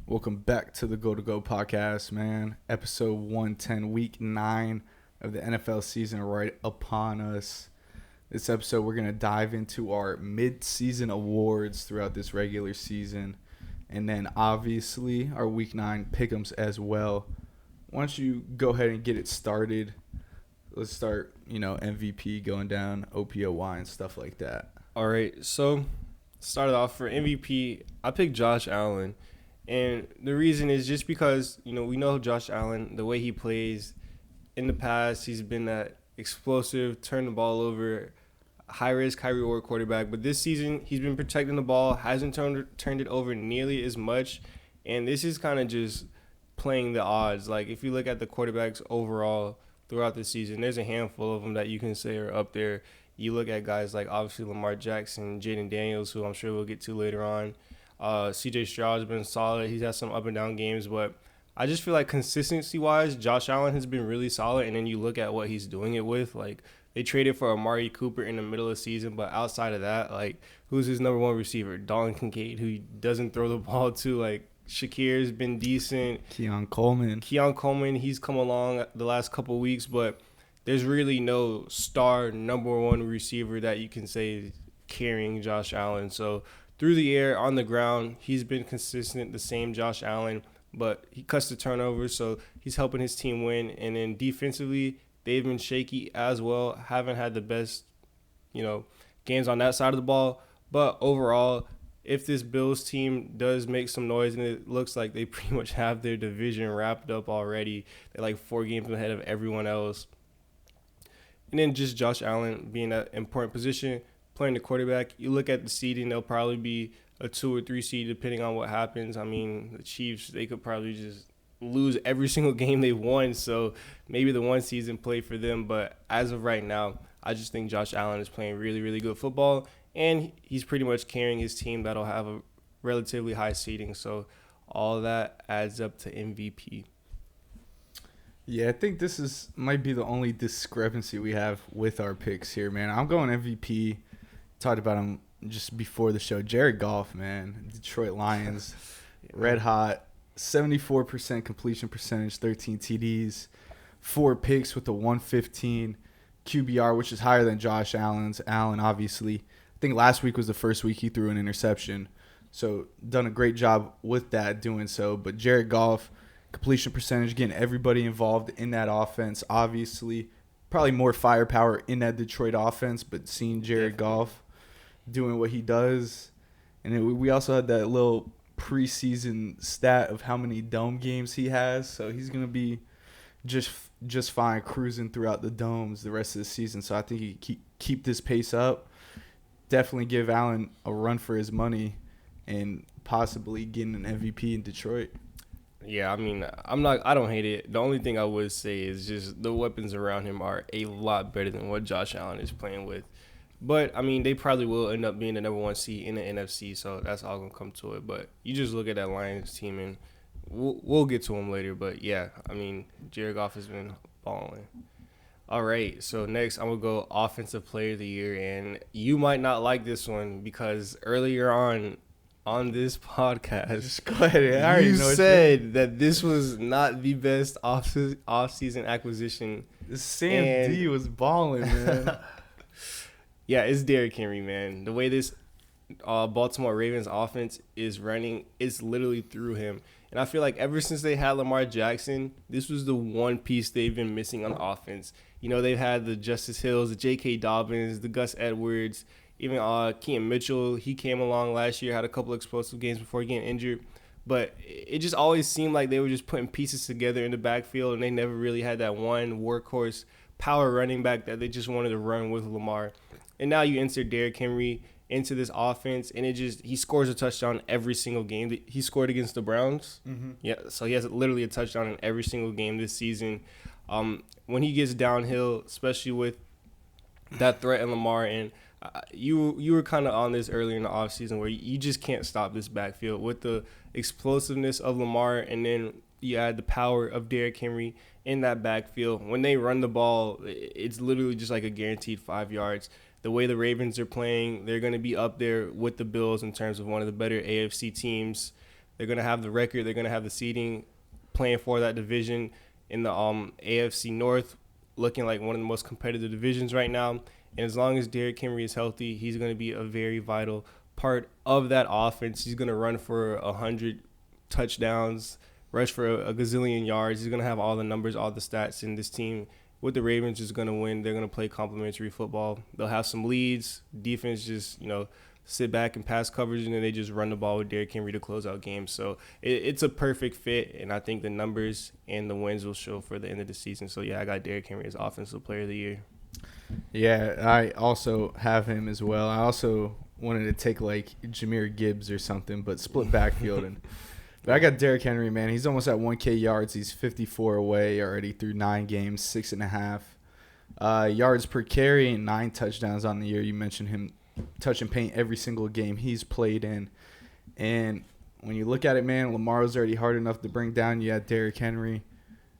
Welcome back to the Go to Go podcast, man. Episode 110, week 9 of the NFL season right upon us. This episode, we're going to dive into our mid-season awards throughout this regular season. And then, obviously, our week 9 pick'ems as well. Why don't you go ahead and get it started? Let's start, MVP going down, OPOY and stuff like that. All right, so started off for MVP, I picked Josh Allen. And the reason is just because, we know Josh Allen, the way he plays. In the past, he's been that explosive, turn the ball over, high-risk, high-reward quarterback. But this season, he's been protecting the ball, hasn't turned it over nearly as much. And this is kind of just playing the odds. Like, if you look at the quarterbacks overall throughout the season, there's a handful of them that you can say are up there. You look at guys like, obviously, Lamar Jackson, Jaden Daniels, who I'm sure we'll get to later on. C.J. Stroud's been solid. He's had some up and down games, but I just feel like consistency-wise, Josh Allen has been really solid. And then you look at what he's doing it with. Like, they traded for Amari Cooper in the middle of the season, but outside of that, like, who's his number one receiver? Dalton Kincaid, who doesn't throw the ball to. Like, Shakir's been decent. Keon Coleman, he's come along the last couple of weeks, but there's really no star number one receiver that you can say is carrying Josh Allen. So through the air, on the ground, he's been consistent, the same Josh Allen, but he cuts the turnovers, so he's helping his team win. And then defensively, they've been shaky as well, haven't had the best, games on that side of the ball. But overall, if this Bills team does make some noise, and it looks like they pretty much have their division wrapped up already, they're like 4 games ahead of everyone else. And then just Josh Allen being at an important position, playing the quarterback. You look at the seeding, they'll probably be a 2 or 3 seed depending on what happens. I mean, the Chiefs, they could probably just lose every single game they've won, so maybe the 1 season play for them. But as of right now, I just think Josh Allen is playing really, really good football, and he's pretty much carrying his team that'll have a relatively high seeding. So all that adds up to MVP. Yeah, I think this might be the only discrepancy we have with our picks here, man. I'm going MVP. Talked about him just before the show. Jared Goff, man. Detroit Lions, red hot, 74% completion percentage, 13 TDs, 4 picks with a 115 QBR, which is higher than Josh Allen's. Allen, obviously. I think last week was the first week he threw an interception. So done a great job with that, doing so. But Jared Goff, completion percentage, getting everybody involved in that offense. Obviously, probably more firepower in that Detroit offense, but seeing Jared Goff doing what he does. And then we also had that little preseason stat of how many dome games he has. So he's going to be just fine cruising throughout the domes the rest of the season. So I think he keep this pace up. Definitely give Allen a run for his money and possibly getting an MVP in Detroit. Yeah, I mean, I don't hate it. The only thing I would say is just the weapons around him are a lot better than what Josh Allen is playing with. But, I mean, they probably will end up being the number 1 seed in the NFC, so that's all going to come to it. But you just look at that Lions team, and we'll get to them later. But, yeah, I mean, Jared Goff has been balling. All right, so next I'm going to go Offensive Player of the Year. And you might not like this one because earlier on this podcast, just go ahead. You said that this was not the best off-season acquisition. Sam D was balling, man. Yeah, it's Derrick Henry, man. The way this Baltimore Ravens offense is running, it's literally through him. And I feel like ever since they had Lamar Jackson, this was the one piece they've been missing on offense. They've had the Justice Hills, the J.K. Dobbins, the Gus Edwards, even Keaton Mitchell. He came along last year, had a couple explosive games before getting injured. But it just always seemed like they were just putting pieces together in the backfield, and they never really had that one workhorse power running back that they just wanted to run with Lamar. And now you insert Derrick Henry into this offense, and he scores a touchdown every single game. He scored against the Browns. Mm-hmm. Yeah, so he has literally a touchdown in every single game this season. When he gets downhill, especially with that threat in Lamar, and you were kind of on this earlier in the offseason where you just can't stop this backfield with the explosiveness of Lamar, and then you add the power of Derrick Henry in that backfield. When they run the ball, it's literally just like a guaranteed 5 yards. The way the Ravens are playing, they're going to be up there with the Bills in terms of one of the better AFC teams. They're going to have the record. They're going to have the seeding, playing for that division in the AFC North, looking like one of the most competitive divisions right now. And as long as Derrick Henry is healthy, he's going to be a very vital part of that offense. He's going to run for 100 touchdowns, rush for a gazillion yards. He's going to have all the numbers, all the stats, and this team with the Ravens is going to win. They're going to play complementary football. They'll have some leads. Defense just, sit back and pass coverage, and then they just run the ball with Derrick Henry to close out games. So it's a perfect fit, and I think the numbers and the wins will show for the end of the season. So, yeah, I got Derrick Henry as Offensive Player of the Year. Yeah, I also have him as well. I also wanted to take, Jahmyr Gibbs or something, but split backfield. But I got Derrick Henry, man. He's almost at 1K yards. He's 54 away already through 9 games, 6.5 yards per carry, and 9 touchdowns on the year. You mentioned him touching paint every single game he's played in. And when you look at it, man, Lamar's already hard enough to bring down. You have Derrick Henry.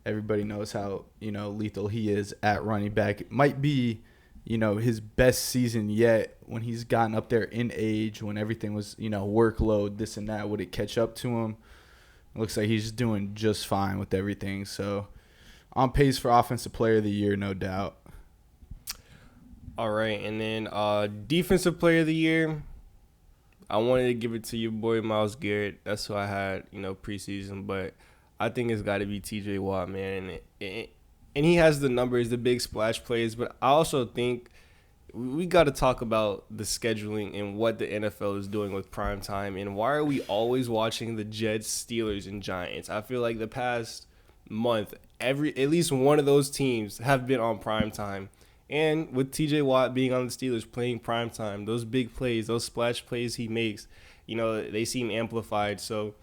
Everybody knows how, lethal he is at running back. It might be, his best season yet when he's gotten up there in age, when everything was, workload, this and that. Would it catch up to him? It looks like he's doing just fine with everything. So on pace for Offensive Player of the Year, no doubt. All right, and then Defensive Player of the Year, I wanted to give it to your boy Myles Garrett. That's who I had, preseason, but I think it's got to be T.J. Watt, man. And he has the numbers, the big splash plays, but I also think we got to talk about the scheduling and what the NFL is doing with prime time, and why are we always watching the Jets, Steelers, and Giants? I feel like the past month, at least one of those teams have been on prime time. And with T.J. Watt being on the Steelers playing primetime, those big plays, those splash plays he makes, they seem amplified. So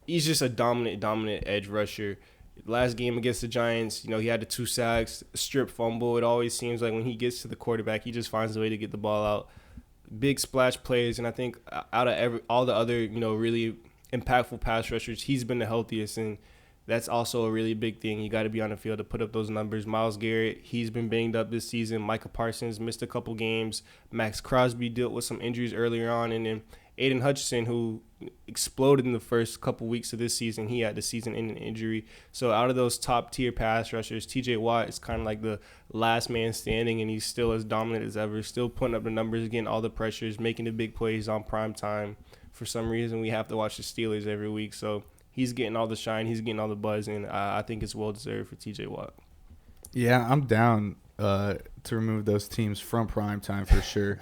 he's just a dominant edge rusher. Last game against the Giants, he had the 2 sacks, strip fumble. It always seems like when he gets to the quarterback, he just finds a way to get the ball out. Big splash plays, and I think out of all the other, really impactful pass rushers, he's been the healthiest, and that's also a really big thing. You got to be on the field to put up those numbers. Myles Garrett, he's been banged up this season. Micah Parsons missed a couple games. Max Crosby dealt with some injuries earlier on. And then Aiden Hutchinson, who exploded in the first couple weeks of this season, he had the season-ending injury. So out of those top-tier pass rushers, T.J. Watt is kind of like the last man standing, and he's still as dominant as ever, still putting up the numbers, getting all the pressures, making the big plays on prime time. For some reason, we have to watch the Steelers every week. So he's getting all the shine. He's getting all the buzz, and I think it's well-deserved for T.J. Watt. Yeah, I'm down to remove those teams from primetime for sure.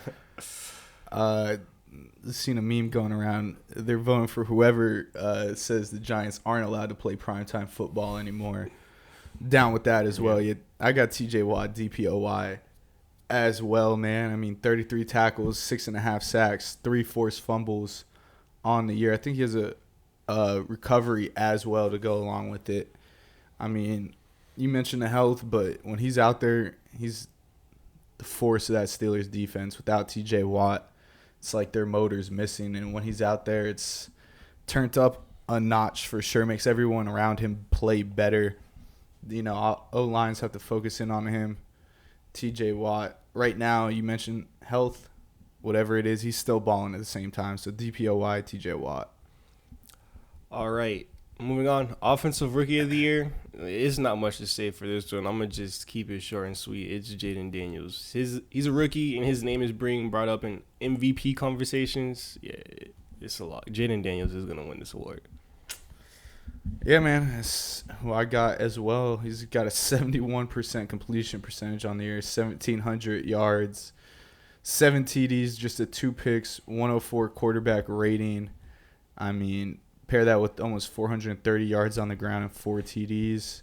Seen a meme going around. They're voting for whoever says the Giants aren't allowed to play primetime football anymore. Down with that as well. Yeah, I got T.J. Watt, DPOY, as well, man. I mean, 33 tackles, 6.5 sacks, 3 forced fumbles on the year. I think he has a recovery as well to go along with it. I mean, you mentioned the health, but when he's out there, he's the force of that Steelers defense. Without T.J. Watt, it's like their motor's missing, and when he's out there, it's turned up a notch for sure. Makes everyone around him play better. O-lines have to focus in on him. T.J. Watt, right now, you mentioned health, whatever it is, he's still balling at the same time. So DPOY, T.J. Watt. All right, moving on. Offensive Rookie of the Year. It's not much to say for this one. I'm going to just keep it short and sweet. It's Jaden Daniels. He's a rookie, and his name is being brought up in MVP conversations. Yeah, it's a lot. Jaden Daniels is going to win this award. Yeah, man. That's who I got as well. He's got a 71% completion percentage on the year, 1,700 yards, 7 TDs, just 2 picks, 104 quarterback rating. I mean, pair that with almost 430 yards on the ground and 4 TDs.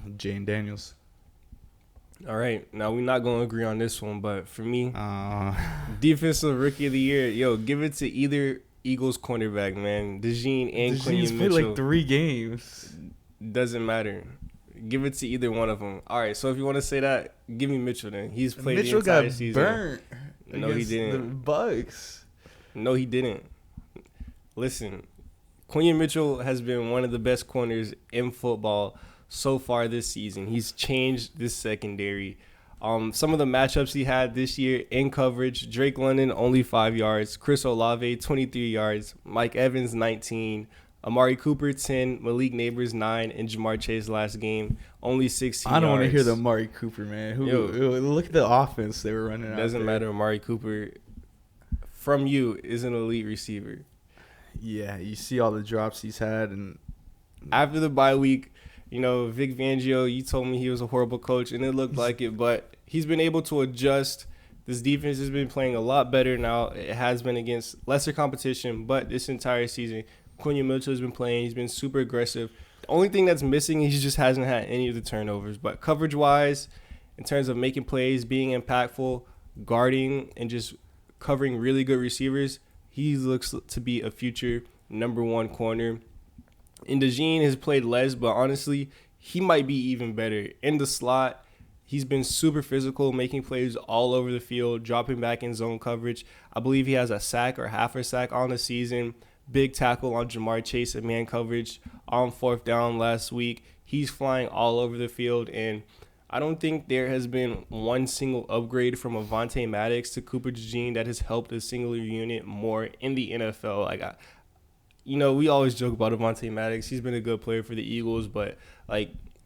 Jaden Daniels. All right. Now, we're not going to agree on this one, but for me, Defensive Rookie of the Year, give it to either Eagles cornerback, man. DeJean and Quinion Mitchell. Played 3 games. Doesn't matter. Give it to either one of them. All right, so if you want to say that, give me Mitchell then. He's played Mitchell the entire season. Burnt no, he didn't. The Bucks. No, he didn't. Listen, Quinion Mitchell has been one of the best corners in football so far this season. He's changed this secondary. Some of the matchups he had this year in coverage: Drake London only 5 yards, Chris Olave 23 yards, Mike Evans 19, Amari Cooper 10, Malik Neighbors 9, and Jamar Chase last game only 16 yards. I don't want to hear the Amari Cooper, man. Look at the offense they were running out there. Doesn't matter. Amari Cooper from you is an elite receiver. Yeah, you see all the drops he's had, and after the bye week, Vic Fangio, you told me he was a horrible coach, and it looked like it, but he's been able to adjust. This defense has been playing a lot better now. It has been against lesser competition, but this entire season, Quinion Mitchell has been playing. He's been super aggressive. The only thing that's missing, he just hasn't had any of the turnovers. But coverage-wise, in terms of making plays, being impactful, guarding, and just covering really good receivers, he looks to be a future number one corner. And DeJean has played less, but honestly, he might be even better. In the slot, he's been super physical, making plays all over the field, dropping back in zone coverage. I believe he has a sack or half a sack on the season. Big tackle on Jamar Chase in man coverage on fourth down last week. He's flying all over the field, and I don't think there has been one single upgrade from Avonte Maddox to Cooper DeJean that has helped a singular unit more in the NFL. We always joke about Avonte Maddox. He's been a good player for the Eagles, but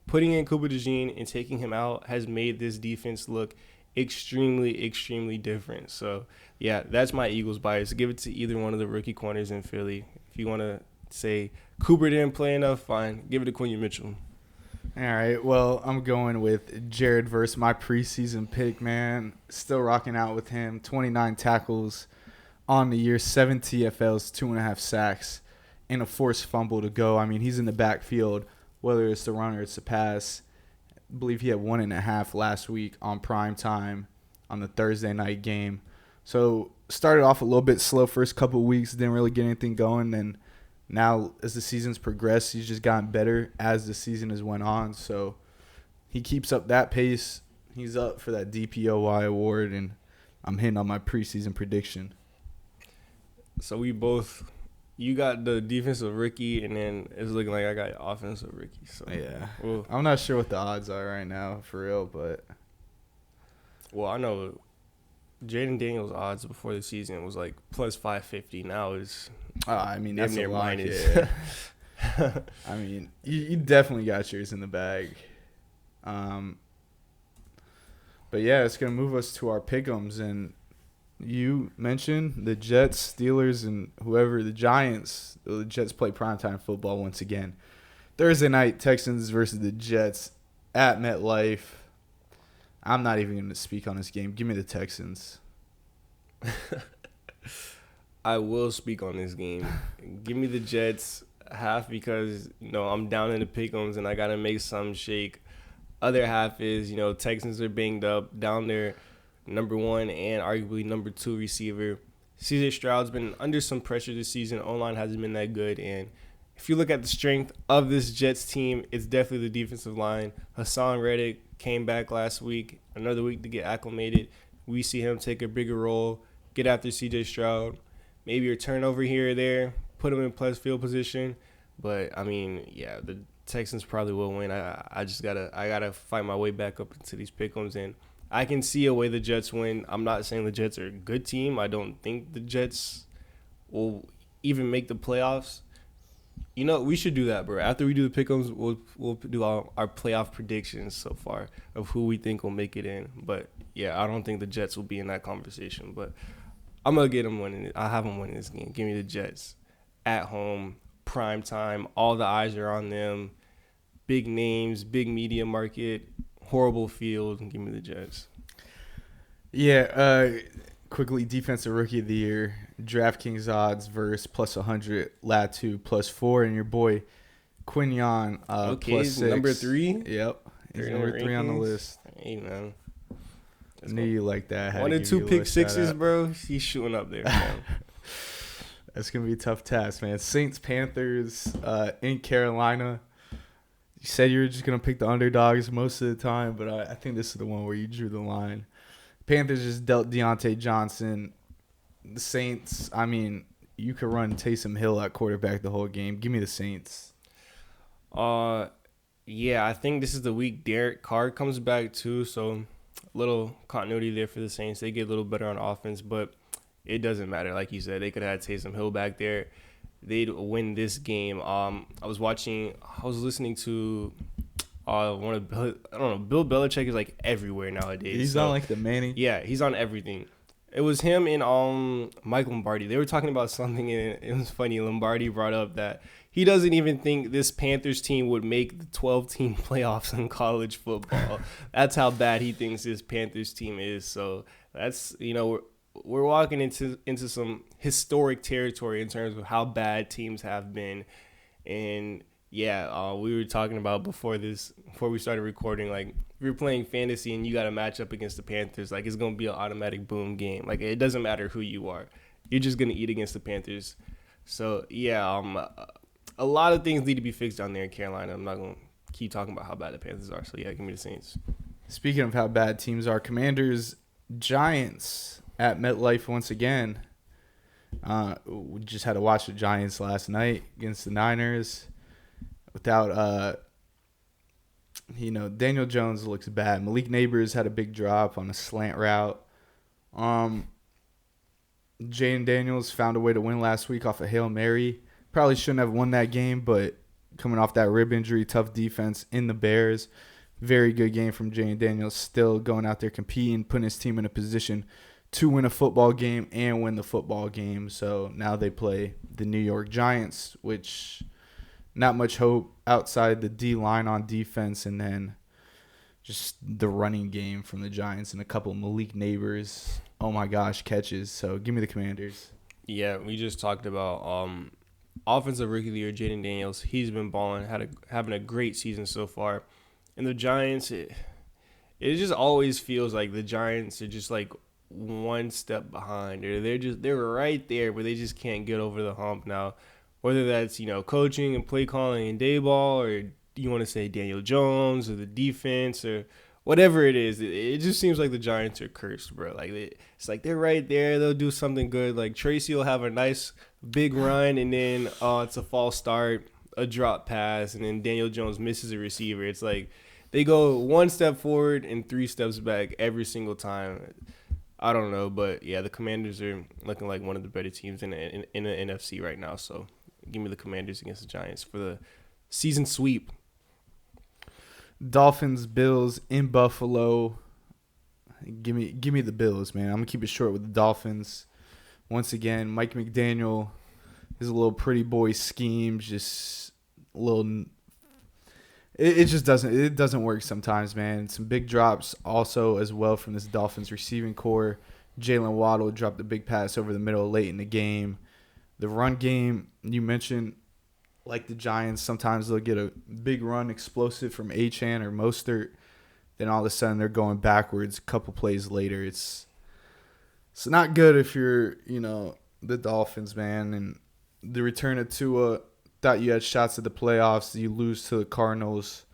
putting in Cooper DeJean and taking him out has made this defense look extremely, extremely different. So, yeah, that's my Eagles bias. Give it to either one of the rookie corners in Philly. If you want to say Cooper didn't play enough, fine. Give it to Quinion Mitchell. All right, well, I'm going with Jared Verse, my preseason pick, man. Still rocking out with him. 29 tackles on the year, 7 TFLs, 2.5 sacks, and a forced fumble to go. I mean, he's in the backfield, whether it's the run or it's the pass. I believe he had 1.5 last week on prime time on the Thursday night game. So started off a little bit slow first couple of weeks, didn't really get anything going. Then now as the season's progressed, he's just gotten better as the season has went on. So he keeps up that pace. He's up for that DPOY award, and I'm hitting on my preseason prediction. So you got the defensive rookie, and then it's looking like I got offensive rookie. So yeah, I'm not sure what the odds are right now for real, but I know Jaden Daniels' odds before the season was like plus 550. Now it's that's a lot. Yeah. I mean, you definitely got yours in the bag. But yeah, it's gonna move us to our pick'ems, and you mentioned the Jets, Steelers, and whoever, the Giants. The Jets play primetime football once again. Thursday night, Texans versus the Jets at MetLife. I'm not even going to speak on this game. Give me the Texans. I will speak on this game. Give me the Jets, half because, I'm down in the pick'ems and I got to make some shake. Other half is, Texans are banged up, down there. Number one and arguably number two receiver. CJ Stroud's been under some pressure this season. O-line hasn't been that good. And if you look at the strength of this Jets team, it's definitely the defensive line. Hassan Reddick came back last week, another week to get acclimated. We see him take a bigger role, get after CJ Stroud. Maybe a turnover here or there, put him in plus field position. But, the Texans probably will win. I gotta fight my way back up into these pick'ems, and I can see a way the Jets win. I'm not saying the Jets are a good team. I don't think the Jets will even make the playoffs. We should do that, bro. After we do the pick'ems, we'll do our playoff predictions so far of who we think will make it in. But, yeah, I don't think the Jets will be in that conversation. But I'm going to get them winning it. I'll have them winning this game. Give me the Jets at home, prime time. All the eyes are on them. Big names, big media market. Horrible field, and give me the Jets. Yeah, quickly, defensive rookie of the year, DraftKings odds versus plus 100, Latu plus 4, and your boy Quinion plus 6. Number 3? Yep, he's number 3 on the list. Hey, man. I knew you like that. 1 and 2 pick sixes, bro. He's shooting up there, man. That's going to be a tough task, man. Saints, Panthers in Carolina. You said you were just going to pick the underdogs most of the time, but I think this is the one where you drew the line. Panthers just dealt Deontay Johnson. The Saints, you could run Taysom Hill at quarterback the whole game. Give me the Saints. Yeah, I think this is the week Derek Carr comes back too, so little continuity there for the Saints. They get a little better on offense, but it doesn't matter. Like you said, they could have had Taysom Hill back there. They'd win this game. I was listening to one of I don't know. Bill Belichick is like everywhere nowadays. He's on like the Manning. Yeah, he's on everything. It was him and Mike Lombardi. They were talking about something, and it was funny. Lombardi brought up that he doesn't even think this Panthers team would make the 12-team playoffs in college football. That's how bad he thinks this Panthers team is. So that's, we're walking into some historic territory in terms of how bad teams have been. And yeah, we were talking about before we started recording, like, if you're playing fantasy and you got to match up against the Panthers, like, it's going to be an automatic boom game. Like, it doesn't matter who you are. You're just going to eat against the Panthers. So, yeah, a lot of things need to be fixed down there in Carolina. I'm not going to keep talking about how bad the Panthers are. So, yeah, give me the Saints. Speaking of how bad teams are, Commanders, Giants at MetLife once again. We just had to watch the Giants last night against the Niners. Without, Daniel Jones looks bad. Malik Neighbors had a big drop on a slant route. Jane Daniels found a way to win last week off a Hail Mary. Probably shouldn't have won that game, but coming off that rib injury, tough defense in the Bears. Very good game from Jane Daniels, still going out there competing, putting his team in a position to win a football game and win the football game. So now they play the New York Giants, which not much hope outside the D-line on defense, and then just the running game from the Giants and a couple Malik Neighbors, oh my gosh, catches. So give me the Commanders. Yeah, we just talked about offensive rookie of the year, Jaden Daniels. He's been balling, having a great season so far. And the Giants, it just always feels like the Giants are just like one step behind, or they're right there, but they just can't get over the hump now. Whether that's, coaching and play calling and Dayball, or you want to say Daniel Jones, or the defense, or whatever it is, it just seems like the Giants are cursed, bro. Like, it's like they're right there. They'll do something good. Like, Tracy will have a nice big run, and then it's a false start, a drop pass, and then Daniel Jones misses a receiver. It's like they go one step forward and 3 steps back every single time. I don't know, but yeah, the Commanders are looking like one of the better teams in the NFC right now. So give me the Commanders against the Giants for the season sweep. Dolphins, Bills in Buffalo. Give me the Bills, man. I'm gonna keep it short with the Dolphins. Once again, Mike McDaniel, his little pretty boy scheme, just a little. It just doesn't work sometimes, man. Some big drops also as well from this Dolphins receiving core. Jalen Waddle dropped a big pass over the middle late in the game. The run game, you mentioned, like the Giants, sometimes they'll get a big run explosive from Achane or Mostert. Then all of a sudden they're going backwards a couple plays later. It's not good if you're, the Dolphins, man. And the return of Tua, thought you had shots at the playoffs. You lose to the Cardinals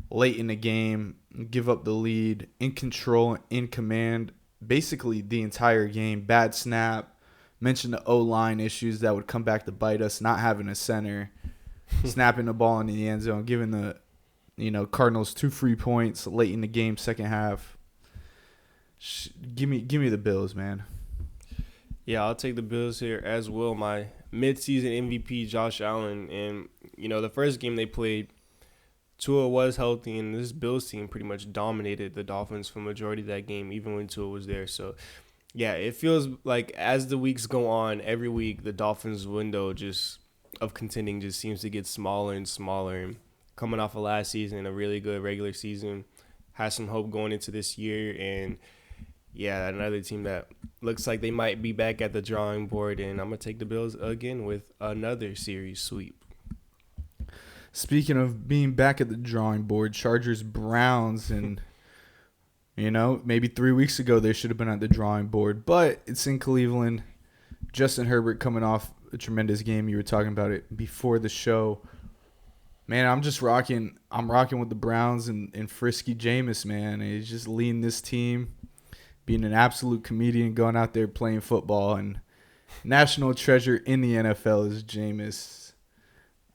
late in the game, give up the lead, in control, in command, basically the entire game. Bad snap. Mentioned the O-line issues that would come back to bite us, not having a center, snapping the ball into the end zone, giving the Cardinals 2 free points late in the game, second half. Give me the Bills, man. Yeah, I'll take the Bills here, as will my midseason MVP, Josh Allen. And, the first game they played, Tua was healthy, and this Bills team pretty much dominated the Dolphins for the majority of that game, even when Tua was there. So, yeah, it feels like as the weeks go on, every week the Dolphins' window of contending just seems to get smaller and smaller. And coming off of last season, a really good regular season, has some hope going into this year. And, yeah, another team that looks like they might be back at the drawing board, and I'm going to take the Bills again with another series sweep. Speaking of being back at the drawing board, Chargers, Browns, and, maybe 3 weeks ago they should have been at the drawing board, but it's in Cleveland. Justin Herbert coming off a tremendous game. You were talking about it before the show. Man, I'm rocking with the Browns and Frisky Jameis, man. He's just leading this team, being an absolute comedian, going out there playing football, and national treasure in the NFL is Jameis.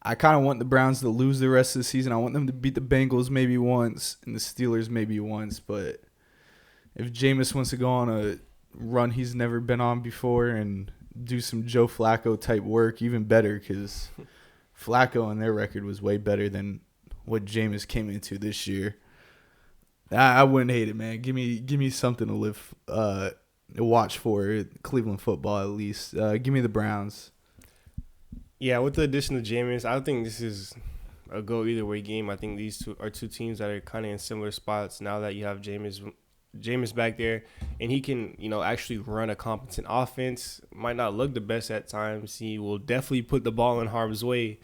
I kind of want the Browns to lose the rest of the season. I want them to beat the Bengals maybe once and the Steelers maybe once, but if Jameis wants to go on a run he's never been on before and do some Joe Flacco type work, even better, because Flacco on their record was way better than what Jameis came into this year. I wouldn't hate it, man. Give me something to live, watch for Cleveland football at least. Give me the Browns. Yeah, with the addition of Jameis, I think this is a go either way game. I think these two teams that are kind of in similar spots now that you have Jameis back there, and he can, actually run a competent offense. Might not look the best at times. He will definitely put the ball in harm's way,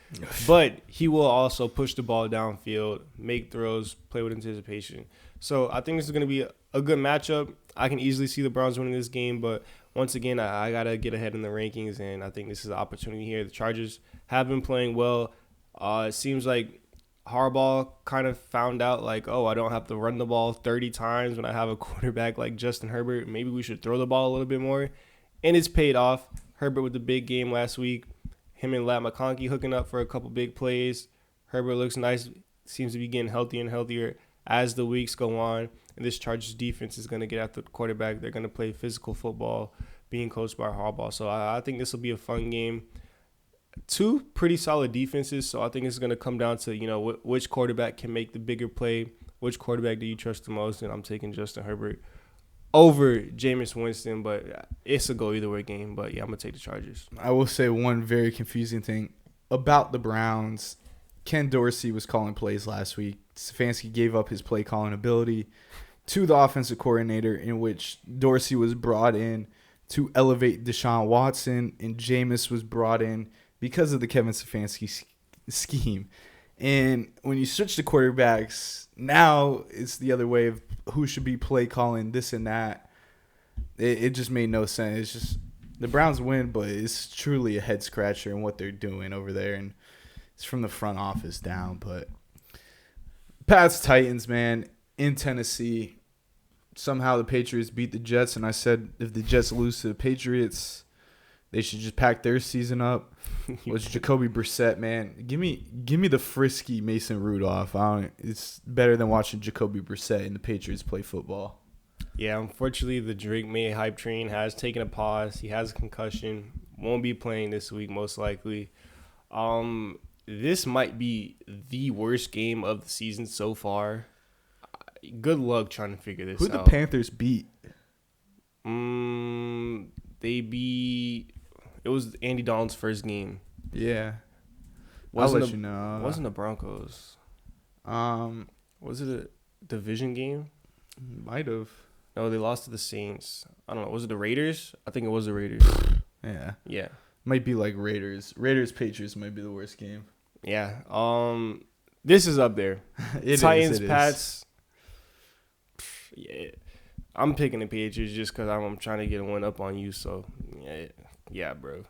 but he will also push the ball downfield, make throws, play with anticipation. So I think this is going to be a good matchup. I can easily see the Browns winning this game, but once again, I got to get ahead in the rankings, and I think this is an opportunity here. The Chargers have been playing well. It seems like Harbaugh kind of found out, like, I don't have to run the ball 30 times when I have a quarterback like Justin Herbert. Maybe we should throw the ball a little bit more. And it's paid off. Herbert with the big game last week. Him and Lat McConkey hooking up for a couple big plays. Herbert looks nice. Seems to be getting healthier and healthier as the weeks go on. And this Chargers defense is going to get after the quarterback. They're going to play physical football, being coached by Harbaugh. So I think this will be a fun game. Two pretty solid defenses, so I think it's going to come down to, which quarterback can make the bigger play, which quarterback do you trust the most, and I'm taking Justin Herbert over Jameis Winston, but it's a go either way game. But, yeah, I'm going to take the Chargers. I will say one very confusing thing about the Browns. Ken Dorsey was calling plays last week. Stefanski gave up his play calling ability to the offensive coordinator, in which Dorsey was brought in to elevate Deshaun Watson, and Jameis was brought in because of the Kevin Stefanski scheme. And when you switch to quarterbacks, now it's the other way of who should be play calling this and that. It just made no sense. It's just the Browns win, but it's truly a head scratcher in what they're doing over there. And it's from the front office down. But Pats Titans, man, in Tennessee. Somehow the Patriots beat the Jets, and I said if the Jets lose to the Patriots, they should just pack their season up. Was Jacoby Brissett, man? Give me the frisky Mason Rudolph. It's better than watching Jacoby Brissett and the Patriots play football. Yeah, unfortunately, the Drake May hype train has taken a pause. He has a concussion. Won't be playing this week, most likely. This might be the worst game of the season so far. Good luck trying to figure this out. Who the Panthers beat? They beat. It was Andy Dalton's first game. Yeah, I'll let you know. Wasn't the Broncos? Was it a division game? Might have. No, they lost to the Saints. I don't know. Was it the Raiders? I think it was the Raiders. Yeah. Might be like Raiders. Patriots might be the worst game. Yeah. This is up there. Titans, Pats. Yeah. I'm picking the Patriots just because I'm trying to get one up on you. So, yeah, bro.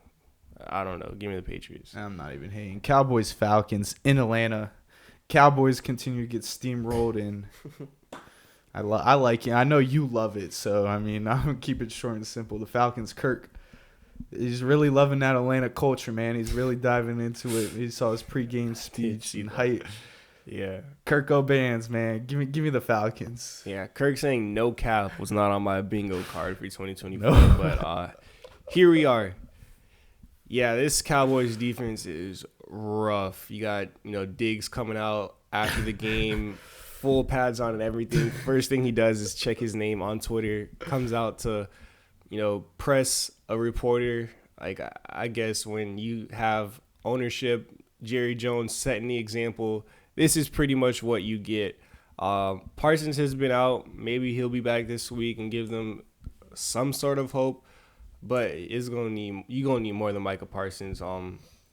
I don't know. Give me the Patriots. I'm not even hating. Cowboys, Falcons in Atlanta. Cowboys continue to get steamrolled, and I like it. I know you love it, so, I'm going to keep it short and simple. The Falcons, Kirk, he's really loving that Atlanta culture, man. He's really diving into it. He saw his pregame speech and hype. Yeah. Kirk O'Bands, man. Give me the Falcons. Yeah, Kirk saying no cap was not on my bingo card for 2024, no. But here we are. Yeah, this Cowboys defense is rough. You got, Diggs coming out after the game, full pads on and everything. First thing he does is check his name on Twitter, comes out to, press a reporter. Like, I guess when you have ownership, Jerry Jones setting the example, this is pretty much what you get. Parsons has been out. Maybe he'll be back this week and give them some sort of hope. But you're gonna need more than Micah Parsons.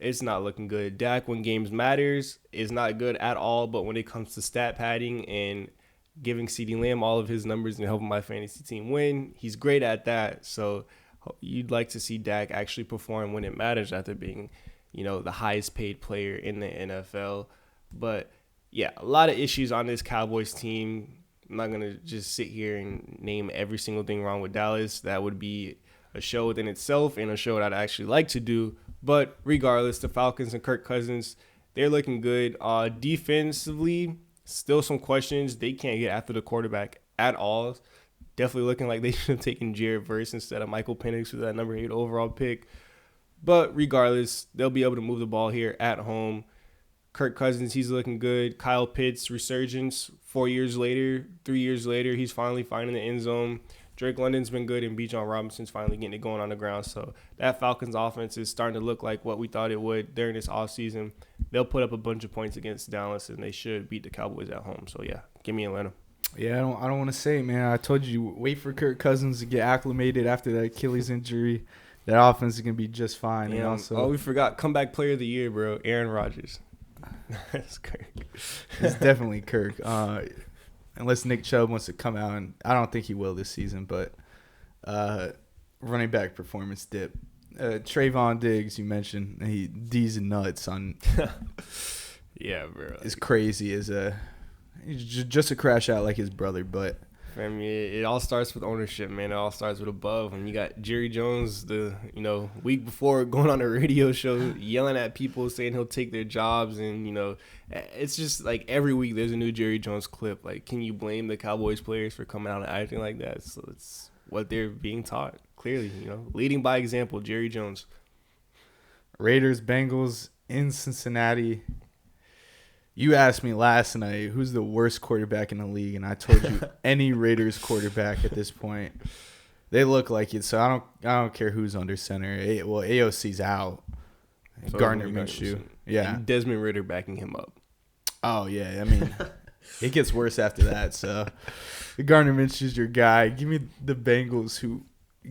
It's not looking good. Dak, when games matters, is not good at all. But when it comes to stat padding and giving CeeDee Lamb all of his numbers and helping my fantasy team win, he's great at that. So you'd like to see Dak actually perform when it matters after being, the highest paid player in the NFL. But, yeah, a lot of issues on this Cowboys team. I'm not going to just sit here and name every single thing wrong with Dallas. That would be a show within itself and a show that I'd actually like to do. But regardless, the Falcons and Kirk Cousins, they're looking good. Defensively, still some questions. They can't get after the quarterback at all. Definitely looking like they should have taken Jared Verse instead of Michael Penix with that number 8 overall pick. But regardless, they'll be able to move the ball here at home. Kirk Cousins, he's looking good. Kyle Pitts, resurgence 4 years later, 3 years later, he's finally finding the end zone. Drake London's been good, and Bijan Robinson's finally getting it going on the ground. So that Falcons offense is starting to look like what we thought it would during this offseason. They'll put up a bunch of points against Dallas, and they should beat the Cowboys at home. So, yeah, give me Atlanta. Yeah, I don't want to say it, man. I told you, wait for Kirk Cousins to get acclimated after that Achilles injury. That offense is going to be just fine. Yeah, and also, we forgot comeback player of the year, bro, Aaron Rodgers. That's Kirk. It's definitely Kirk. Unless Nick Chubb wants to come out, and I don't think he will this season, but running back performance dip. Trayvon Diggs, you mentioned, D's nuts on. Yeah, bro. It's crazy. He's just a crash out like his brother, but. I mean, it all starts with ownership, man. It all starts with above. When you got Jerry Jones, week before going on a radio show, yelling at people, saying he'll take their jobs, and it's just like every week there's a new Jerry Jones clip. Like, can you blame the Cowboys players for coming out and acting like that? So it's what they're being taught clearly. Leading by example, Jerry Jones. Raiders, Bengals in Cincinnati. You asked me last night who's the worst quarterback in the league, and I told you any Raiders quarterback at this point. They look like it, so I don't care who's under center. AOC's out. So Gardner Minshew. Yeah. And Desmond Ridder backing him up. Oh, yeah. I mean, it gets worse after that. So Gardner Minshew's your guy. Give me the Bengals, who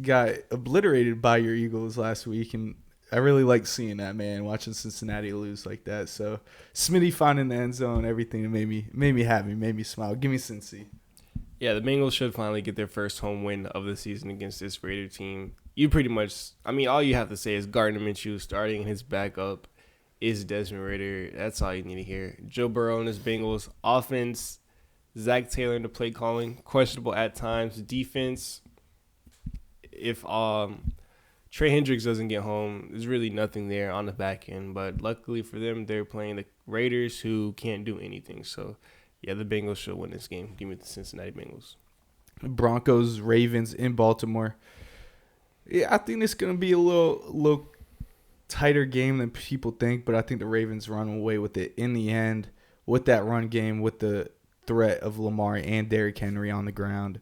got obliterated by your Eagles last week, and I really like seeing that, man, watching Cincinnati lose like that. So Smitty finding the end zone, everything that made me happy, made me smile. Give me Cincy. Yeah, the Bengals should finally get their first home win of the season against this Raider team. You pretty much, all you have to say is Gardner Minshew starting, and his backup is Desmond Ridder. That's all you need to hear. Joe Burrow and his Bengals offense, Zach Taylor in the play calling, questionable at times. Defense, if Trey Hendricks doesn't get home, there's really nothing there on the back end. But luckily for them, they're playing the Raiders, who can't do anything. So, yeah, the Bengals should win this game. Give me the Cincinnati Bengals. Broncos, Ravens in Baltimore. Yeah, I think it's going to be a little tighter game than people think, but I think the Ravens run away with it in the end with that run game, with the threat of Lamar and Derrick Henry on the ground.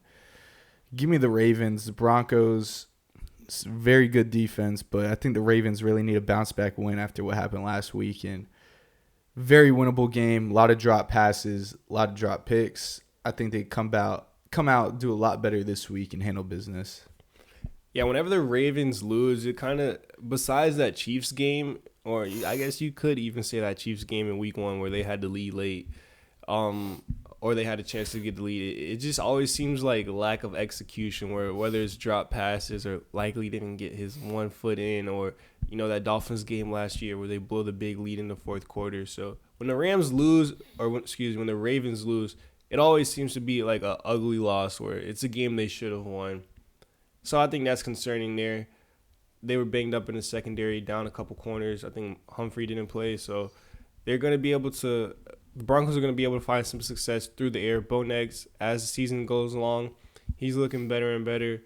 Give me the Ravens. The Broncos, very good defense, but I think the Ravens really need a bounce-back win after what happened last week. And very winnable game, a lot of drop passes, a lot of drop picks. I think they come out, do a lot better this week and handle business. Yeah, whenever the Ravens lose, it kind of, besides that Chiefs game, or I guess you could even say that Chiefs game in week 1 where they had to lead late, or they had a chance to get the lead, it just always seems like lack of execution, where whether it's drop passes or likely didn't get his 1 foot in, or that Dolphins game last year where they blow the big lead in the fourth quarter. So when the Rams lose, when the Ravens lose, it always seems to be like an ugly loss where it's a game they should have won. So I think that's concerning there. They were banged up in the secondary, down a couple corners. I think Humphrey didn't play, so they're going to be able to – the Broncos are going to be able to find some success through the air. Bo Nix, as the season goes along, he's looking better and better.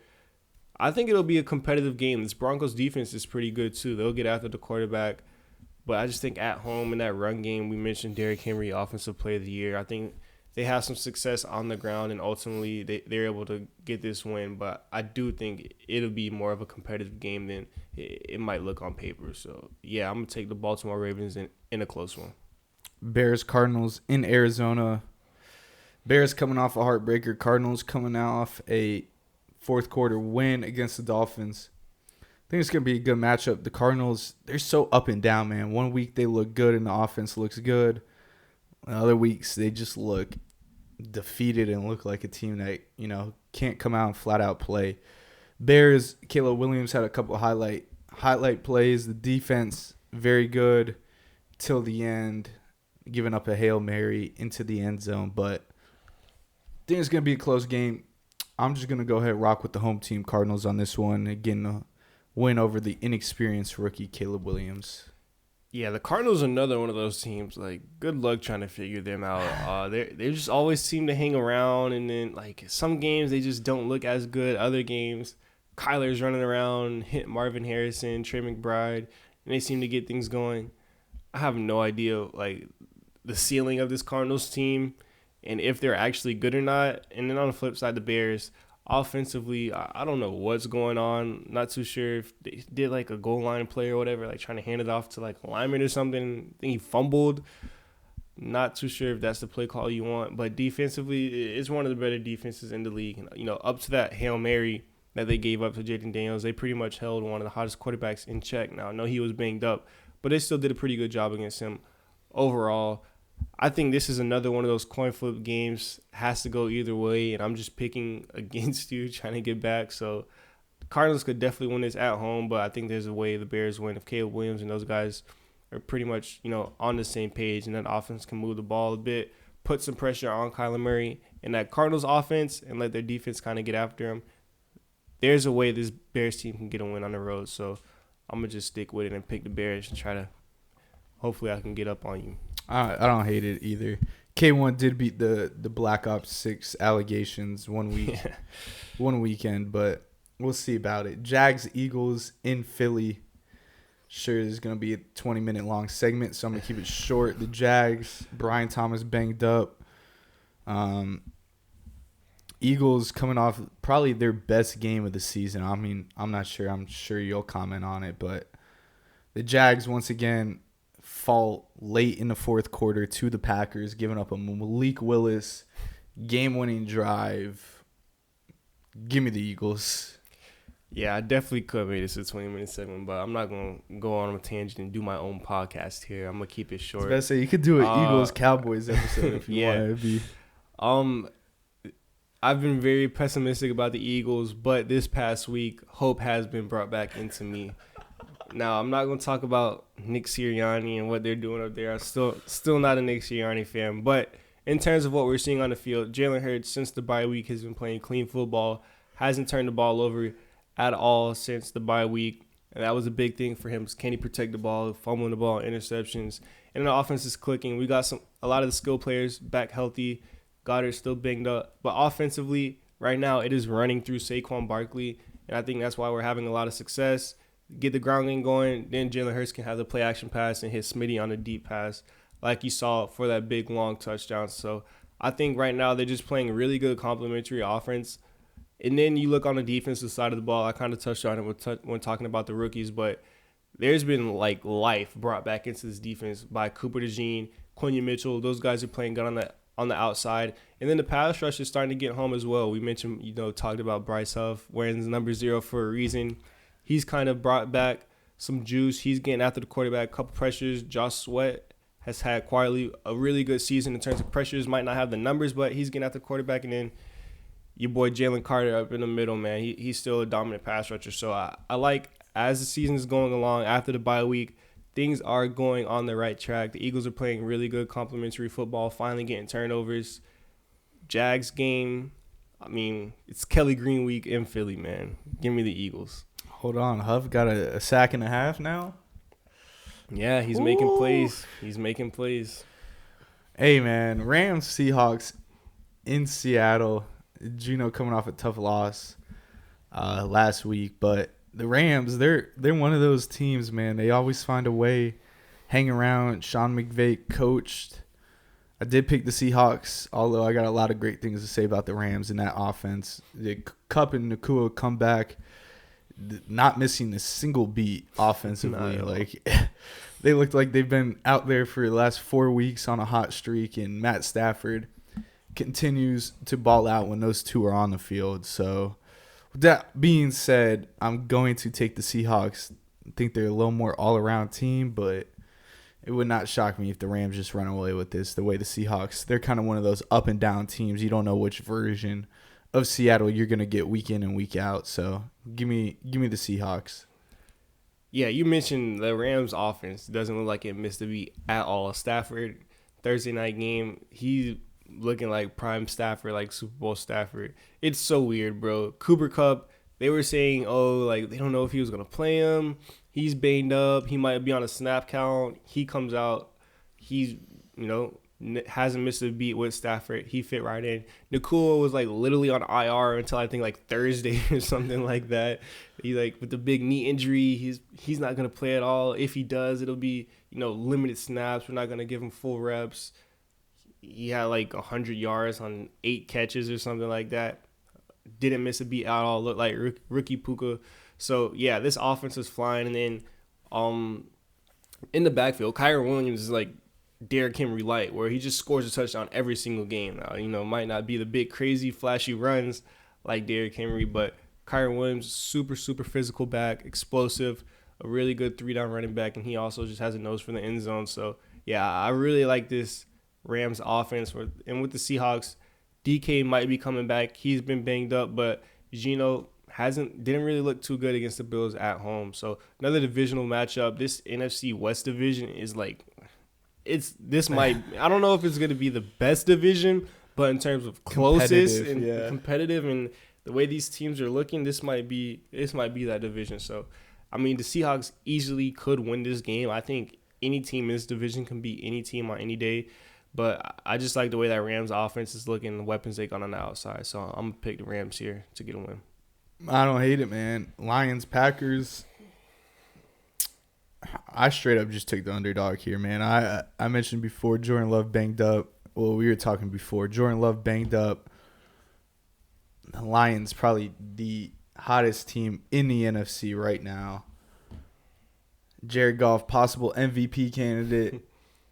I think it'll be a competitive game. This Broncos defense is pretty good too. They'll get after the quarterback. But I just think at home in that run game, we mentioned Derrick Henry, Offensive Player of the Year. I think they have some success on the ground, and ultimately they're able to get this win. But I do think it'll be more of a competitive game than it might look on paper. So, yeah, I'm going to take the Baltimore Ravens in a close one. Bears, Cardinals in Arizona. Bears coming off a heartbreaker. Cardinals coming off a fourth quarter win against the Dolphins. I think it's going to be a good matchup. The Cardinals, they're so up and down, man. One week they look good and the offense looks good. Other weeks they just look defeated and look like a team that, can't come out and flat out play. Bears, Caleb Williams had a couple of highlight plays. The defense, very good till the end, giving up a Hail Mary into the end zone. But I think it's going to be a close game. I'm just going to go ahead and rock with the home team Cardinals on this one. Again, win over the inexperienced rookie Caleb Williams. Yeah, the Cardinals are another one of those teams. Like, good luck trying to figure them out. They just always seem to hang around, and then like some games they just don't look as good. Other games, Kyler's running around, hit Marvin Harrison, Trey McBride, and they seem to get things going. I have no idea like the ceiling of this Cardinals team, and if they're actually good or not. And then on the flip side, the Bears. Offensively, I don't know what's going on. Not too sure if they did like a goal line play or whatever, like trying to hand it off to like a lineman or something. I think he fumbled. Not too sure if that's the play call you want. But defensively, it's one of the better defenses in the league. You know, up to that Hail Mary that they gave up to Jaden Daniels, they pretty much held one of the hottest quarterbacks in check. Now, I know he was banged up, but they still did a pretty good job against him overall. I think this is another one of those coin flip games. Has to go either way, and I'm just picking against you, trying to get back. So Cardinals could definitely win this at home, but I think there's a way the Bears win if Caleb Williams and those guys are pretty much, on the same page, and that offense can move the ball a bit, put some pressure on Kyler Murray and that Cardinals offense, and let their defense kind of get after him. There's a way this Bears team can get a win on the road. So I'm gonna just stick with it and pick the Bears and try to. Hopefully, I can get up on you. I don't hate it either. K1 did beat the Black Ops 6 allegations one weekend, but we'll see about it. Jags Eagles in Philly. Sure, there's going to be a 20-minute long segment, so I'm going to keep it short. The Jags, Brian Thomas banged up. Eagles coming off probably their best game of the season. I mean, I'm not sure. I'm sure you'll comment on it, but the Jags once again fall late in the fourth quarter to the Packers, giving up a Malik Willis game-winning drive. Give me the Eagles. Yeah, I definitely could have made this a 20-minute segment, but I'm not going to go on a tangent and do my own podcast here. I'm going to keep it short. I was about to say, you could do an Eagles-Cowboys episode if you want to be. I've been very pessimistic about the Eagles, but this past week, hope has been brought back into me. Now, I'm not going to talk about Nick Sirianni and what they're doing up there. I'm still not a Nick Sirianni fan. But in terms of what we're seeing on the field, Jalen Hurts, since the bye week, has been playing clean football, hasn't turned the ball over at all since the bye week. And that was a big thing for him. Can he protect the ball, fumbling the ball, interceptions? And the offense is clicking. We got a lot of the skill players back healthy. Goddard's still banged up. But offensively, right now, it is running through Saquon Barkley. And I think that's why we're having a lot of success. Get the ground game going, then Jalen Hurts can have the play action pass and hit Smitty on a deep pass like you saw for that big long touchdown. So I think right now they're just playing really good complementary offense. And then you look on the defensive side of the ball. I kind of touched on it when talking about the rookies, but there's been like life brought back into this defense by Cooper DeJean, Quinion Mitchell. Those guys are playing good on the outside. And then the pass rush is starting to get home as well. We mentioned, talked about Bryce Huff wearing number 0 for a reason. He's kind of brought back some juice. He's getting after the quarterback, a couple pressures. Josh Sweat has had quietly a really good season in terms of pressures. Might not have the numbers, but he's getting after the quarterback. And then your boy Jalen Carter up in the middle, man. He's still a dominant pass rusher. So I like, as the season is going along, after the bye week, things are going on the right track. The Eagles are playing really good complementary football, finally getting turnovers. Jags game, I mean, it's Kelly Green week in Philly, man. Give me the Eagles. Hold on, Huff got a sack and a half now? Yeah, he's making plays. He's making plays. Hey, man, Rams Seahawks in Seattle. Gino coming off a tough loss last week, but the Rams, they're one of those teams, man. They always find a way, hang around. Sean McVay coached. I did pick the Seahawks, although I got a lot of great things to say about the Rams in that offense. The Kupp and Nakua come back, not missing a single beat offensively. Like, they looked like they've been out there for the last 4 weeks on a hot streak, and Matt Stafford continues to ball out when those two are on the field. So with that being said, I'm going to take the Seahawks. I think they're a little more all-around team, but it would not shock me if the Rams just run away with this. The way the Seahawks, they're kind of one of those up-and-down teams. You don't know which version of Seattle you're going to get week in and week out. So give me the Seahawks. Yeah, you mentioned the Rams offense doesn't look like it missed a beat at all. Stafford, Thursday night game, he's looking like prime Stafford, like Super Bowl Stafford. It's so weird, bro. Cooper Kupp, they were saying, they don't know if he was going to play him. He's banged up. He might be on a snap count. He comes out. He's, hasn't missed a beat with Stafford. He fit right in. Nakua was like literally on IR until I think like Thursday or something like that. He like with the big knee injury, he's not gonna play at all. If he does, it'll be limited snaps. We're not gonna give him full reps. He had like 100 yards on 8 catches or something like that. Didn't miss a beat at all. Looked like rookie Puka. So yeah, this offense is flying. And then in the backfield, Kyron Williams is like Derrick Henry light, where he just scores a touchdown every single game. Now, might not be the big, crazy, flashy runs like Derrick Henry, but Kyron Williams, super, super physical back, explosive, a really good 3-down running back, and he also just has a nose for the end zone. So, yeah, I really like this Rams offense. And with the Seahawks, DK might be coming back. He's been banged up, but Geno didn't really look too good against the Bills at home. So, another divisional matchup. This NFC West division is like – I don't know if it's going to be the best division, but in terms of closest and competitive and the way these teams are looking, this might be that division. So, I mean, the Seahawks easily could win this game. I think any team in this division can beat any team on any day, but I just like the way that Rams offense is looking, the weapons they got on the outside. So, I'm going to pick the Rams here to get a win. I don't hate it, man. Lions, Packers. I straight up just took the underdog here, man. I mentioned before Jordan Love banged up. Well, we were talking before. Jordan Love banged up. The Lions probably the hottest team in the NFC right now. Jared Goff, possible MVP candidate.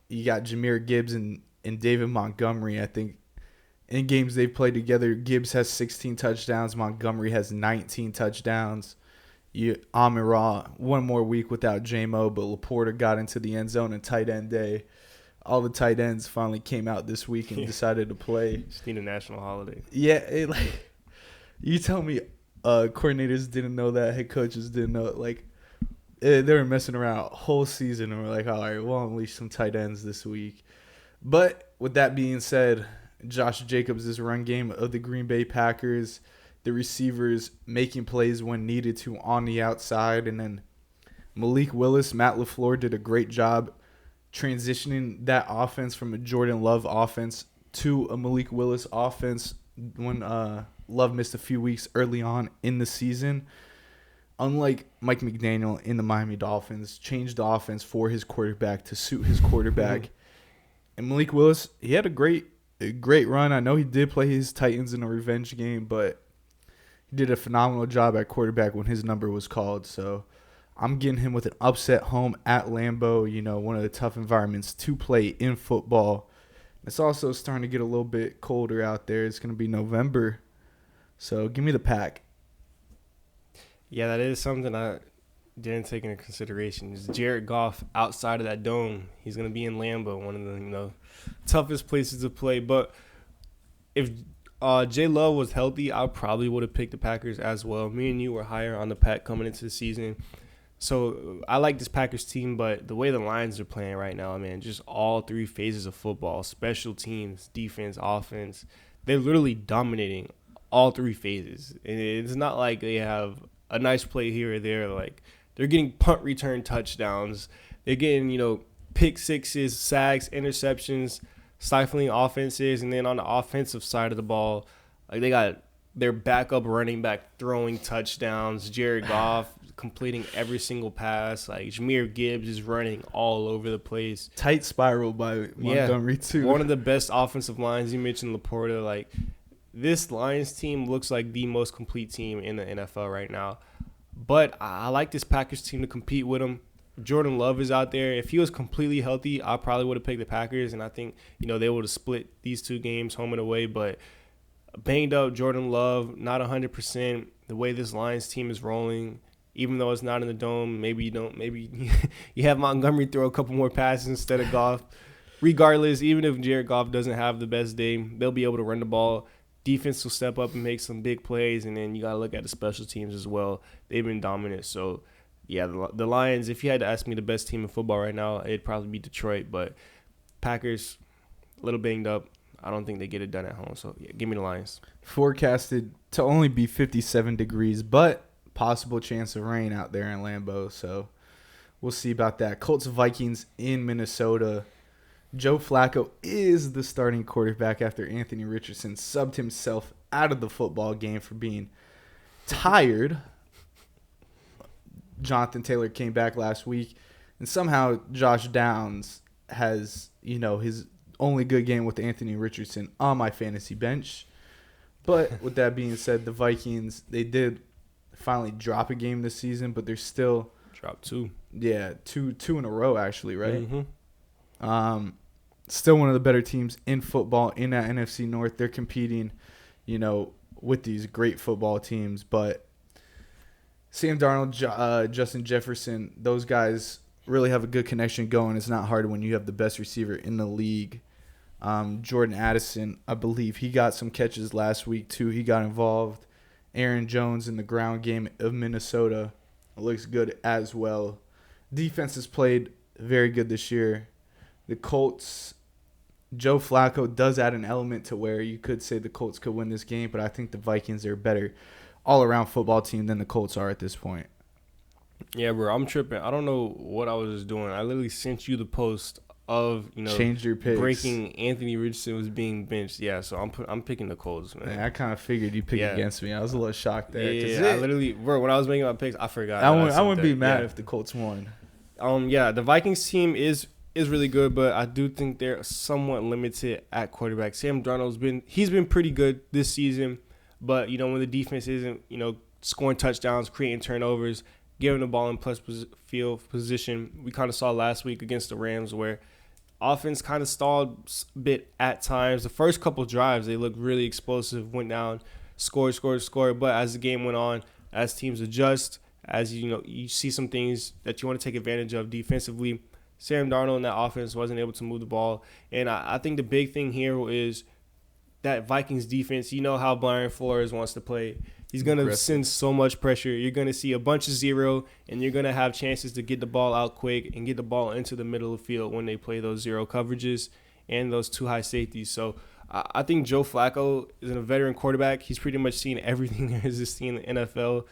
You got Jahmyr Gibbs and David Montgomery. I think in games they've played together, Gibbs has 16 touchdowns. Montgomery has 19 touchdowns. Amon-Ra, one more week without J-Mo, but Laporta got into the end zone in tight end day. All the tight ends finally came out this week and decided to play. Just need a national holiday. Yeah, you tell me coordinators didn't know that, head coaches didn't know it. They were messing around whole season and we're like, all right, we'll unleash some tight ends this week. But with that being said, Josh Jacobs, this run game of the Green Bay Packers, the receivers making plays when needed to on the outside. And then Malik Willis, Matt LaFleur did a great job transitioning that offense from a Jordan Love offense to a Malik Willis offense when Love missed a few weeks early on in the season. Unlike Mike McDaniel in the Miami Dolphins, changed the offense for his quarterback to suit his quarterback. And Malik Willis, he had a great run. I know he did play his Titans in a revenge game, but he did a phenomenal job at quarterback when his number was called. So I'm getting him with an upset home at Lambeau, one of the tough environments to play in football. It's also starting to get a little bit colder out there. It's going to be November. So give me the Pack. Yeah, that is something I didn't take into consideration. Is Jared Goff outside of that dome. He's going to be in Lambeau, one of the toughest places to play. But if J Love was healthy, I probably would have picked the Packers as well. Me and you were higher on the Pack coming into the season. So I like this Packers team, but the way the Lions are playing right now, man, just all three phases of football, special teams, defense, offense, they're literally dominating all three phases. And it's not like they have a nice play here or there. Like, they're getting punt return touchdowns. They're getting, pick sixes, sacks, interceptions, stifling offenses. And then on the offensive side of the ball, like, they got their backup running back throwing touchdowns. Jared Goff completing every single pass. Like, Jahmyr Gibbs is running all over the place. Tight spiral by Montgomery, too. One of the best offensive lines. You mentioned Laporta. Like, this Lions team looks like the most complete team in the NFL right now. But I like this Packers team to compete with them. Jordan Love is out there. If he was completely healthy, I probably would have picked the Packers. And I think, they would have split these two games home and away. But banged up Jordan Love, not 100%. The way this Lions team is rolling, even though it's not in the dome, maybe you don't. Maybe you have Montgomery throw a couple more passes instead of Goff. Regardless, even if Jared Goff doesn't have the best day, they'll be able to run the ball. Defense will step up and make some big plays, and then you got to look at the special teams as well. They've been dominant. So, yeah, the Lions, if you had to ask me the best team in football right now, it'd probably be Detroit. But Packers, a little banged up. I don't think they get it done at home. So, yeah, give me the Lions. Forecasted to only be 57 degrees, but possible chance of rain out there in Lambeau. So, we'll see about that. Colts Vikings in Minnesota. Joe Flacco is the starting quarterback after Anthony Richardson subbed himself out of the football game for being tired. Jonathan Taylor came back last week, and somehow Josh Downs has, his only good game with Anthony Richardson on my fantasy bench. But with that being said, the Vikings, they did finally drop a game this season, but they're still Dropped 2. Yeah, two in a row actually, right? Mm-hmm. Still one of the better teams in football in that NFC North. They're competing, with these great football teams. But Sam Darnold, Justin Jefferson, those guys really have a good connection going. It's not hard when you have the best receiver in the league. Jordan Addison, I believe he got some catches last week too. He got involved. Aaron Jones in the ground game of Minnesota looks good as well. Defense has played very good this year. The Colts, Joe Flacco does add an element to where you could say the Colts could win this game, but I think the Vikings are a better all-around football team than the Colts are at this point. Yeah, bro, I'm tripping. I don't know what I was just doing. I literally sent you the post of, Change your picks. breaking Anthony Richardson was being benched. Yeah, so I'm picking the Colts, man. Yeah, I kind of figured you'd pick against me. I was a little shocked there. Yeah, I literally, bro, when I was making my picks, I forgot. I wouldn't be mad if the Colts won. Yeah, the Vikings team is really good, but I do think they're somewhat limited at quarterback. Sam Darnold's been pretty good this season, but when the defense isn't, scoring touchdowns, creating turnovers, giving the ball in plus field position, we kind of saw last week against the Rams where offense kind of stalled a bit at times. The first couple drives, they looked really explosive, went down, scored. But as the game went on, as teams adjust, as you see some things that you want to take advantage of defensively, Sam Darnold in that offense wasn't able to move the ball. And I think the big thing here is that Vikings defense, how Brian Flores wants to play. He's going to send so much pressure. You're going to see a bunch of zero, and you're going to have chances to get the ball out quick and get the ball into the middle of the field when they play those zero coverages and those two high safeties. So I think Joe Flacco is a veteran quarterback. He's pretty much seen everything there is to see in the NFL.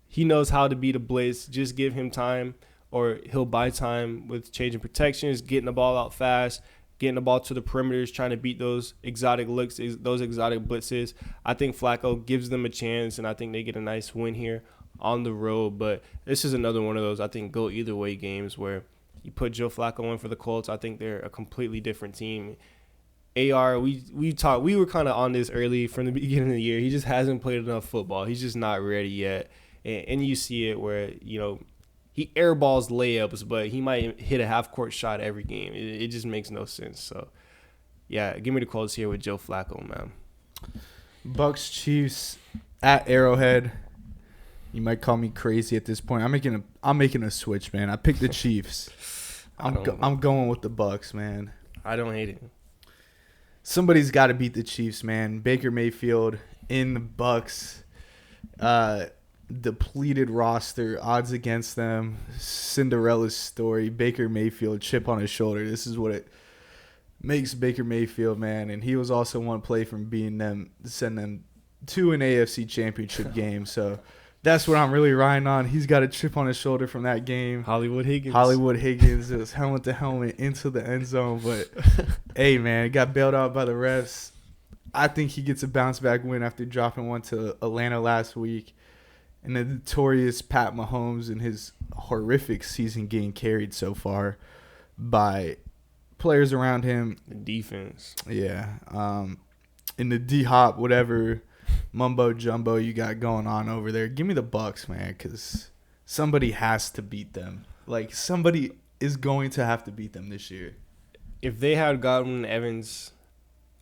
He knows how to beat a blitz. Just give him time, or he'll buy time with changing protections, getting the ball out fast, getting the ball to the perimeters, trying to beat those exotic looks, those exotic blitzes. I think Flacco gives them a chance, and I think they get a nice win here on the road. But this is another one of those, I think, go either way games where you put Joe Flacco in for the Colts. I think they're a completely different team. AR, we were kind of on this early from the beginning of the year. He just hasn't played enough football. He's just not ready yet. And you see it where, he airballs layups, but he might hit a half-court shot every game. It just makes no sense. So, yeah, give me the Colts here with Joe Flacco, man. Bucks Chiefs at Arrowhead. You might call me crazy at this point. I'm making a switch, man. I picked the Chiefs. I'm going with the Bucks, man. I don't hate it. Somebody's got to beat the Chiefs, man. Baker Mayfield in the Bucks. Depleted roster, odds against them, Cinderella's story, Baker Mayfield, chip on his shoulder. This is what it makes Baker Mayfield, man. And he was also one play from send them to an AFC championship game. So that's what I'm really riding on. He's got a chip on his shoulder from that game. Hollywood Higgins. It was helmet to helmet into the end zone. But, hey, man, it got bailed out by the refs. I think he gets a bounce-back win after dropping one to Atlanta last week. And the notorious Pat Mahomes and his horrific season getting carried so far by players around him. The defense. Yeah. In the D-Hop, whatever mumbo-jumbo you got going on over there, give me the Bucks, man, because somebody has to beat them. Like, somebody is going to have to beat them this year. If they had Godwin and Evans,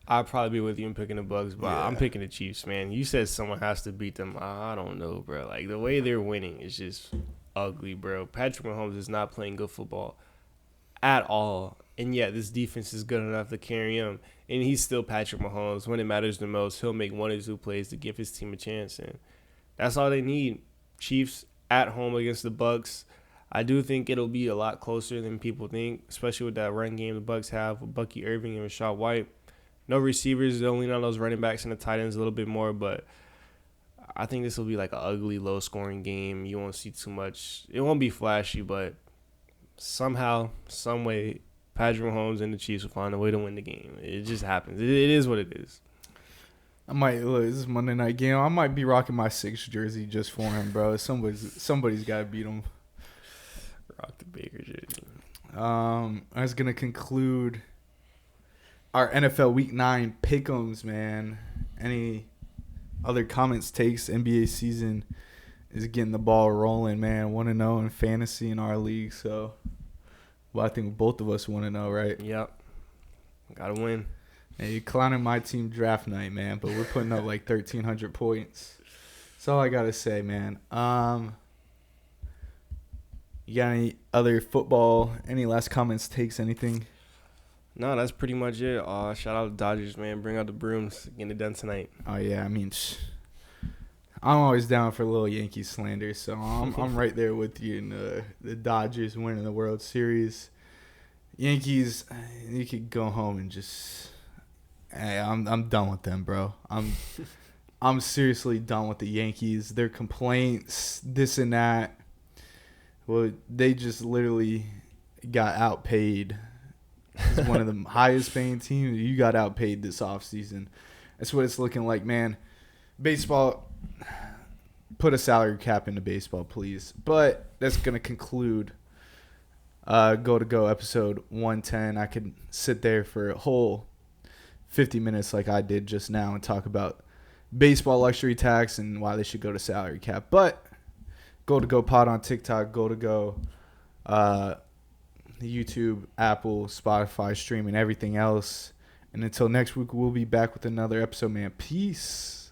I'd probably be with you in picking the Bucks, but yeah. I'm picking the Chiefs, man. You said someone has to beat them. I don't know, bro. Like, the way they're winning is just ugly, bro. Patrick Mahomes is not playing good football at all, and yet this defense is good enough to carry him, and he's still Patrick Mahomes. When it matters the most, he'll make one or two plays to give his team a chance, and that's all they need. Chiefs at home against the Bucks. I do think it'll be a lot closer than people think, especially with that run game the Bucks have with Bucky Irving and Rashad White. No receivers, they'll lean on those running backs and the tight ends a little bit more, but I think this will be like an ugly, low-scoring game. You won't see too much. It won't be flashy, but somehow, some way, Patrick Mahomes and the Chiefs will find a way to win the game. It just happens. It is what it is. I might look. This is Monday night game. I might be rocking my 6 jersey just for him, bro. Somebody's got to beat him. Rock the Baker jersey. I was gonna conclude our NFL Week 9 pick'ems, man. Any other comments, takes? NBA season is getting the ball rolling, man. 1-0 in fantasy in our league, so well, I think both of us want to know, right? Yep. Gotta win. Hey, you're clowning my team draft night, man, but we're putting up like 1,300 points. That's all I gotta say, man. You got any other football? Any last comments, takes, anything? No, that's pretty much it. Shout out to Dodgers, man. Bring out the brooms. Getting it done tonight. Oh yeah, I mean, I'm always down for a little Yankees slander, so I'm right there with you in the Dodgers winning the World Series. Yankees, you could go home and just. Hey, I'm done with them, bro. I'm seriously done with the Yankees. Their complaints, this and that. Well, they just literally got outpaid. It's one of the highest paying teams. You got outpaid this offseason. That's what it's looking like, man. Baseball, put a salary cap into baseball, please. But that's going to conclude Go to Go episode 110. I could sit there for a whole 50 minutes like I did just now and talk about baseball luxury tax and why they should go to salary cap. But Go to Go pod on TikTok, Go to Go YouTube, Apple, Spotify, streaming, everything else. And until next week, we'll be back with another episode, man. Peace.